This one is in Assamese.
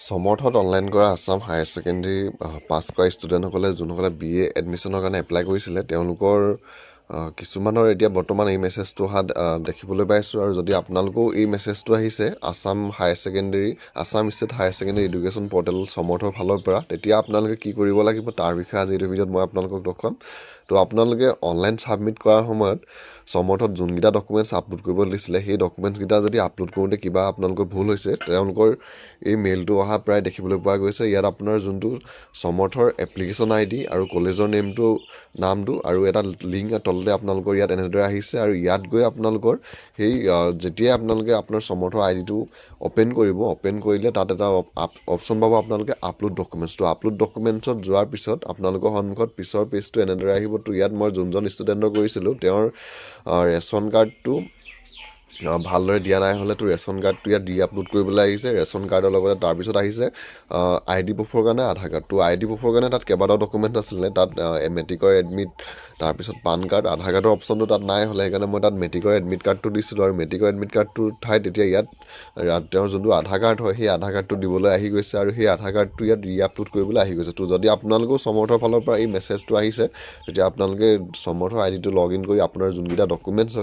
সমৰ্থত অনলাইন কৰা আছাম হায়াৰ ছেকেণ্ডেৰী পাছ কৰা ষ্টুডেণ্টসকলে যোনসকলে BA এডমিশ্যনৰ কাৰণে এপ্লাই কৰিছিলে তেওঁলোকৰ কিছুমানৰ এতিয়া বৰ্তমান এই মেছেজটো অহা দেখিবলৈ পাইছোঁ। আৰু যদি আপোনালোকেও এই মেছেজটো আহিছে Assam state higher secondary education portal সমৰ্থৰ ফালৰ পৰা, তেতিয়া আপোনালোকে কি কৰিব লাগিব তাৰ বিষয়ে আজি এইটো ভিডিঅ'ত মই আপোনালোকক দেখুৱাম। তো আপোনালোকে অনলাইন ছাবমিট কৰাৰ সময়ত সমৰ্থত যোনকেইটা ডকুমেণ্টছ আপলোড কৰিব দিছিলে সেই ডকুমেণ্টছকেইটা যদি আপলোড কৰোঁতে কিবা আপোনালোকৰ ভুল হৈছে, তেওঁলোকৰ এই মেইলটো অহা প্ৰায় দেখিবলৈ পোৱা গৈছে। ইয়াত আপোনাৰ যোনটো সমৰ্থৰ এপ্লিকেশ্যন ID আৰু কলেজৰ নামটো আৰু এটা লিংক তলতে আপোনালোকৰ ইয়াত এনেদৰে আহিছে। আৰু ইয়াত গৈ আপোনালোকৰ সেই যেতিয়াই আপোনালোকে আপোনাৰ সমৰ্থৰ IDটো অ'পেন কৰিলে তাত এটা অপশ্যন পাব আপোনালোকে আপলোড ডকুমেণ্টছটো। আপলোড ডকুমেণ্টছত যোৱাৰ পিছত আপোনালোকৰ সন্মুখত পিছৰ পেজটো এনেদৰে আহিব। তো ইয়াত মই যোনজন ষ্টুডেণ্টৰ কৰিছিলোঁ তেওঁৰ ৰেচন কাৰ্ডটো ভালদৰে দিয়া নাই হ'লে তো ৰেচন কাৰ্ডটো ইয়াত আপলোড কৰিবলৈ আহিছে। ৰেচন কাৰ্ডৰ লগতে তাৰপিছত আহিছে ID প্ৰুফৰ কাৰণে আধাৰ কাৰ্ড। তো ID প্ৰুফৰ কাৰণে তাত কেইবাটাও ডকুমেণ্ট আছিলে। তাত মেট্ৰিকৰ এডমিট, তাৰপিছত পান কাৰ্ড, আধাৰ কাৰ্ডৰ অপশ্যনটো তাত নাই হ'লে সেইকাৰণে মই তাত মেট্ৰিকৰ এডমিট কাৰ্ডটো দিছিলোঁ। আৰু মেট্ৰিকৰ এডমিট কাৰ্ডটোৰ ঠাইত এতিয়া ইয়াত তেওঁৰ যোনটো আধাৰ কাৰ্ড হয় সেই আধাৰ কাৰ্ডটো দিবলৈ আহি গৈছে আৰু সেই আধাৰ কাৰ্ডটো ইয়াত আপলোড কৰিবলৈ আহি গৈছে। তো যদি আপোনালোকেও সমৰ্থৰ ফালৰ পৰা এই মেছেজটো আহিছে তেতিয়া আপোনালোকে সমৰ্থৰ IDটো লগ ইন কৰি আপোনাৰ যোনকেইটা ডকুমেণ্টছ